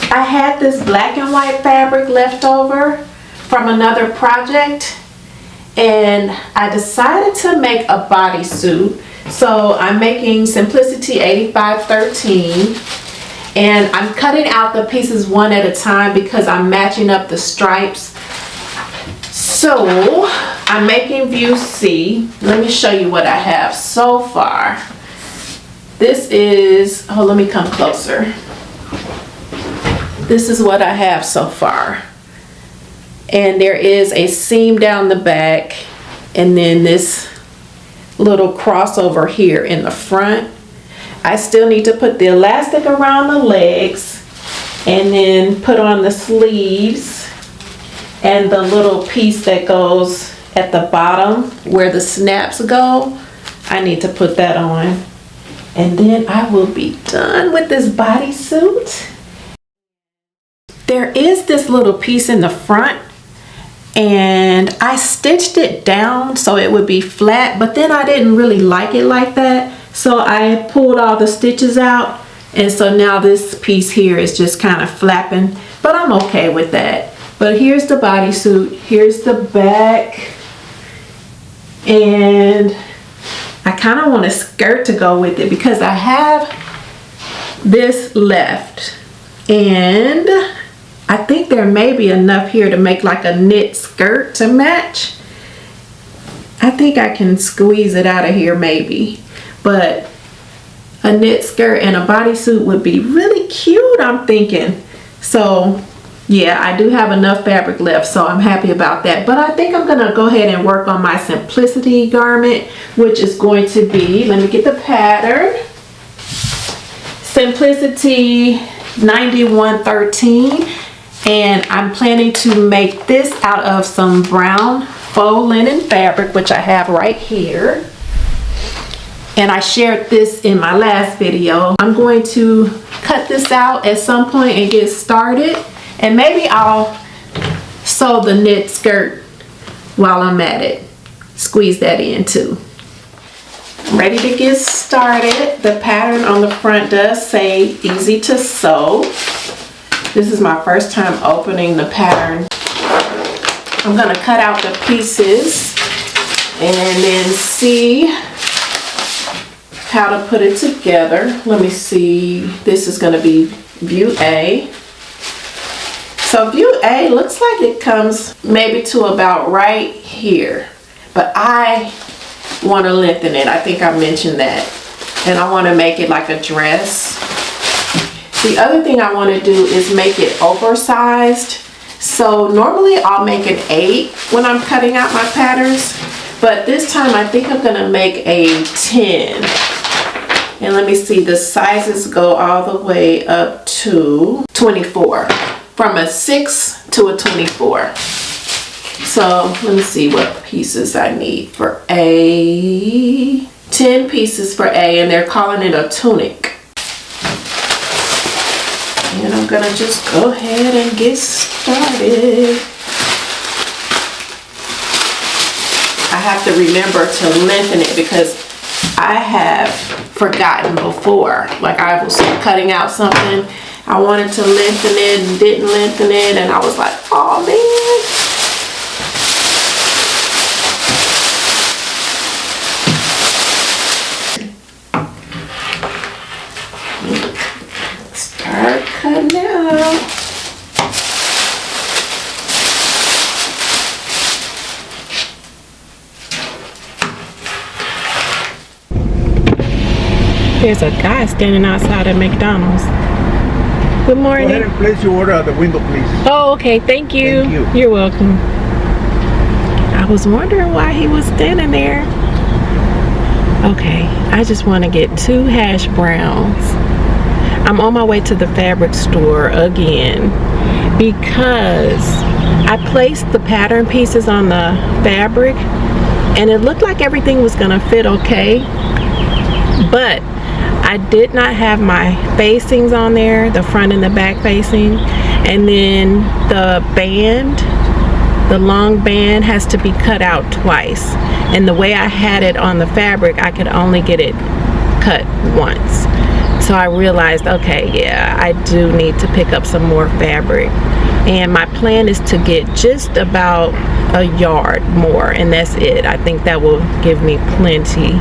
I had this black and white fabric left over from another project, and I decided to make a bodysuit. So I'm making Simplicity 8513, and I'm cutting out the pieces one at a time because I'm matching up the stripes. So I'm making view C. Let me show you what I have so far. This is, oh, let me come closer. This is what I have so far. And there is a seam down the back, and then this little crossover here in the front. I still need to put the elastic around the legs and then put on the sleeves and the little piece that goes at the bottom where the snaps go. I need to put that on, and then I will be done with this bodysuit. There is this little piece in the front, and I stitched it down so it would be flat, but then I didn't really like it like that, so I pulled all the stitches out, and so now this piece here is just kind of flapping, but I'm okay with that. But here's the bodysuit, here's the back, and I kind of want a skirt to go with it because I have this left, and I think there may be enough here to make like a knit skirt to match. I think I can squeeze it out of here maybe, but a knit skirt and a bodysuit would be really cute, I'm thinking. So yeah, I do have enough fabric left, so I'm happy about that. But I think I'm gonna go ahead and work on my Simplicity garment, which is going to be, let me get the pattern, Simplicity 9113. And I'm planning to make this out of some brown faux linen fabric, which I have right here. And I shared this in my last video. I'm going to cut this out at some point and get started. And maybe I'll sew the knit skirt while I'm at it. Squeeze that in too. I'm ready to get started. The pattern on the front does say easy to sew. This is my first time opening the pattern. I'm gonna cut out the pieces and then see how to put it together. Let me see, this is gonna be view A. So view A looks like it comes maybe to about right here, but I wanna lengthen it. I think I mentioned that. And I wanna make it like a dress. The other thing I want to do is make it oversized. So normally I'll make an 8 when I'm cutting out my patterns, but this time I think I'm going to make a 10. And let me see, the sizes go all the way up to 24, from a 6 to a 24. So let me see what pieces I need for A. 10 pieces for A, and they're calling it a tunic. And I'm gonna just go ahead and get started. I have to remember to lengthen it because I have forgotten before. Like I was cutting out something, I wanted to lengthen it and didn't lengthen it, and I was like, oh man. Cutting out. There's a guy standing outside of McDonald's. Good morning. Go ahead and place your order at the window, please. Oh, okay. Thank you. Thank you. You're welcome. I was wondering why he was standing there. Okay, I just want to get 2 hash browns. I'm on my way to the fabric store again because I placed the pattern pieces on the fabric and it looked like everything was gonna fit okay, but I did not have my facings on there, the front and the back facing, and then the band, the long band has to be cut out twice, and the way I had it on the fabric I could only get it cut once. So I realized, okay, yeah, I do need to pick up some more fabric. And my plan is to get just about a yard more, and that's it. I think that will give me plenty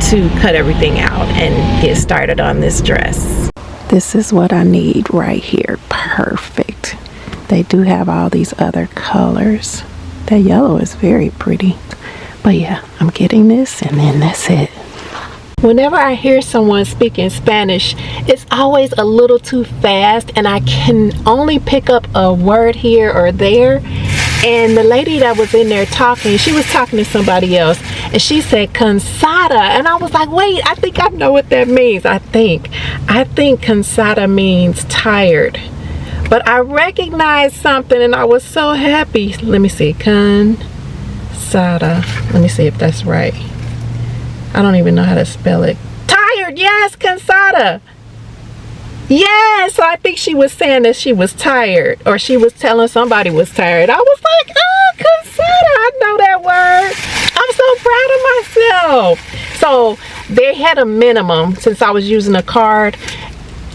to cut everything out and get started on this dress. This is what I need right here. Perfect. They do have all these other colors. That yellow is very pretty. But yeah, I'm getting this, and then that's it. Whenever I hear someone speaking Spanish, it's always a little too fast, and I can only pick up a word here or there. And the lady that was in there talking, she was talking to somebody else, and she said cansada, and I was like, wait, I think I know what that means. I think cansada means tired. But I recognized something, and I was so happy. Let me see, cansada. Let me see if that's right. I don't even know how to spell it. Tired, yes, cansada. Yes, so I think she was saying that she was tired, or she was telling somebody was tired. I was like, oh, cansada, I know that word. I'm so proud of myself. So they had a minimum, since I was using a card.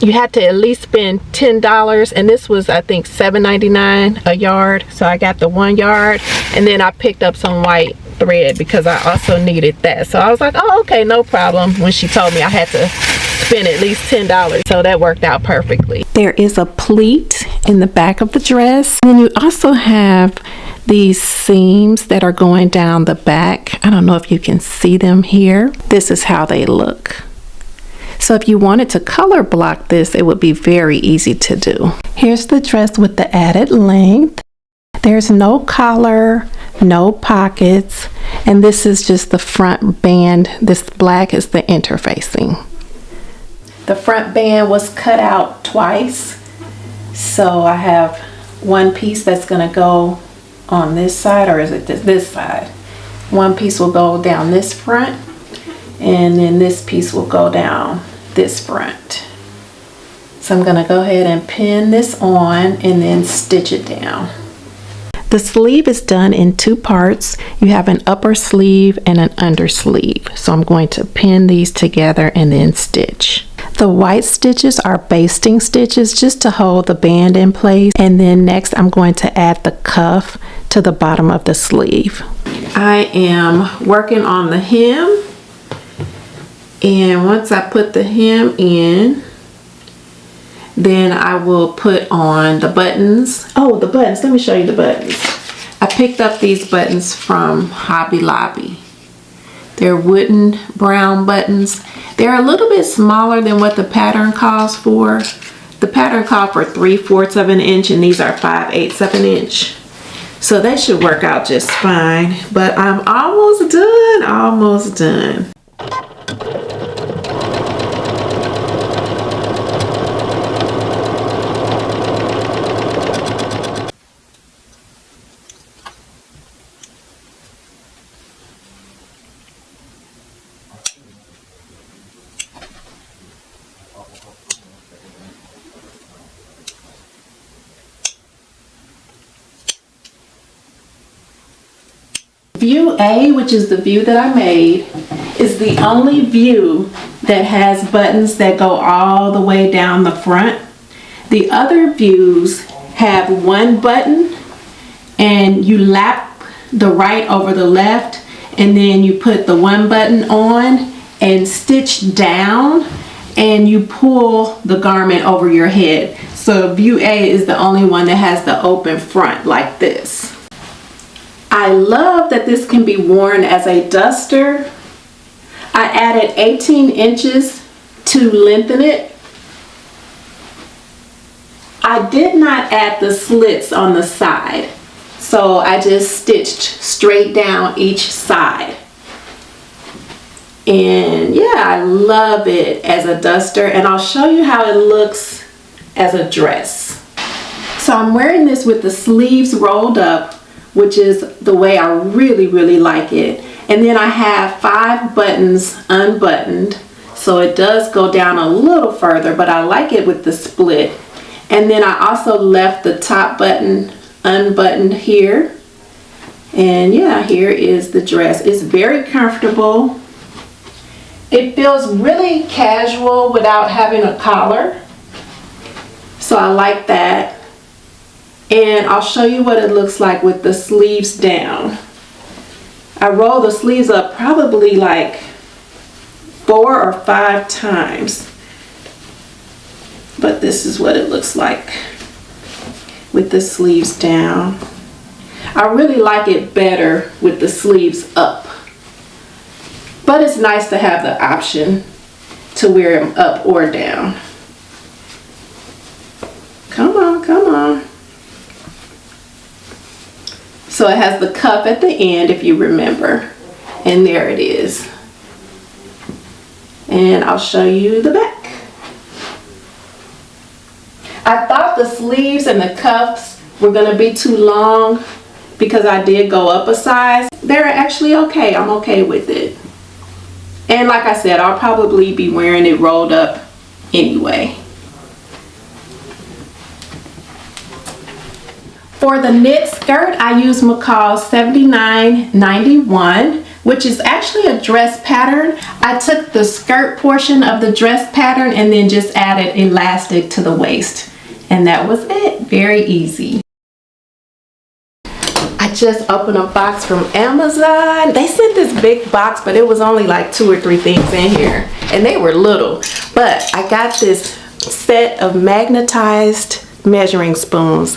You had to at least spend $10, and this was, I think, $7.99 a yard. So I got the 1 yard, and then I picked up some white thread because I also needed that. So I was like, oh, okay, no problem, when she told me I had to spend at least $10. So that worked out perfectly. There is a pleat in the back of the dress, and then you also have these seams that are going down the back. I don't know if you can see them here. This is how they look. So if you wanted to color block this, it would be very easy to do. Here's the dress with the added length. There's no collar, no pockets, and this is just the front band. This black is the interfacing. The front band was cut out twice, so I have one piece that's gonna go on this side, or is it this side? One piece will go down this front, and then this piece will go down this front. So I'm gonna go ahead and pin this on and then stitch it down. The sleeve is done in 2 parts. You have an upper sleeve and an under sleeve. So I'm going to pin these together and then stitch. The white stitches are basting stitches just to hold the band in place. And then next I'm going to add the cuff to the bottom of the sleeve. I am working on the hem. And once I put the hem in, then I will put on the buttons. Oh, the buttons, let me show you the buttons. I picked up these buttons from Hobby Lobby. They're wooden brown buttons. They're a little bit smaller than what the pattern calls for. The pattern called for 3/4 of an inch, and these are 5/8 of an inch. So that should work out just fine. But I'm almost done, almost done. View A, which is the view that I made, is the only view that has buttons that go all the way down the front. The other views have one button, and you lap the right over the left, and then you put the one button on and stitch down, and you pull the garment over your head. So view A is the only one that has the open front like this. I love that this can be worn as a duster. I added 18 inches to lengthen it. I did not add the slits on the side, so I just stitched straight down each side. And yeah, I love it as a duster, and I'll show you how it looks as a dress. So I'm wearing this with the sleeves rolled up, which is the way I really like it. And then I have 5 buttons unbuttoned, so it does go down a little further, but I like it with the split. And then I also left the top button unbuttoned here. And yeah, here is the dress. It's very comfortable. It feels really casual without having a collar. So I like that. And I'll show you what it looks like with the sleeves down. I roll the sleeves up probably like 4 or 5 times. But this is what it looks like with the sleeves down. I really like it better with the sleeves up. But it's nice to have the option to wear them up or down. Come on, come on. So it has the cuff at the end, if you remember. And there it is. And I'll show you the back. I thought the sleeves and the cuffs were going to be too long because I did go up a size. They're actually okay. I'm okay with it. And like I said, I'll probably be wearing it rolled up anyway. For the knit skirt, I use McCall's 7991, which is actually a dress pattern. I took the skirt portion of the dress pattern and then just added elastic to the waist. And that was it. Very easy. I just opened a box from Amazon. They sent this big box, but it was only like 2 or 3 things in here. And they were little. But I got this set of magnetized measuring spoons.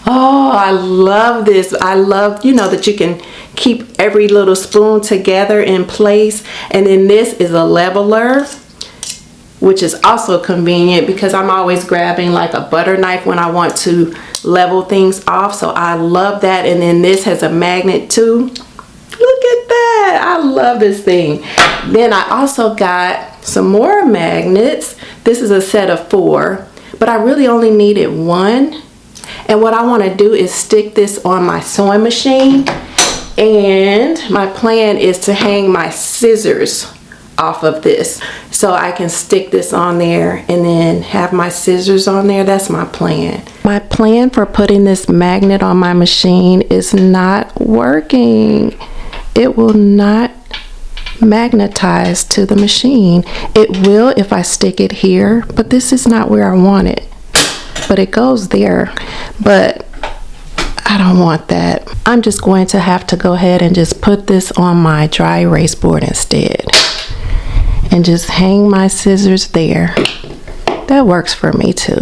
Oh, I love this. I love, you know, that you can keep every little spoon together in place. And then this is a leveler, which is also convenient because I'm always grabbing like a butter knife when I want to level things off. So I love that. And then this has a magnet too. Look at that. I love this thing. Then I also got some more magnets. This is a set of 4, but I really only needed 1. And what I want to do is stick this on my sewing machine. And my plan is to hang my scissors off of this. So I can stick this on there and then have my scissors on there. That's my plan. My plan for putting this magnet on my machine is not working. It will not magnetize to the machine. It will if I stick it here, but this is not where I want it. But it goes there, but I don't want that. I'm just going to have to go ahead and just put this on my dry erase board instead and just hang my scissors there. That works for me too.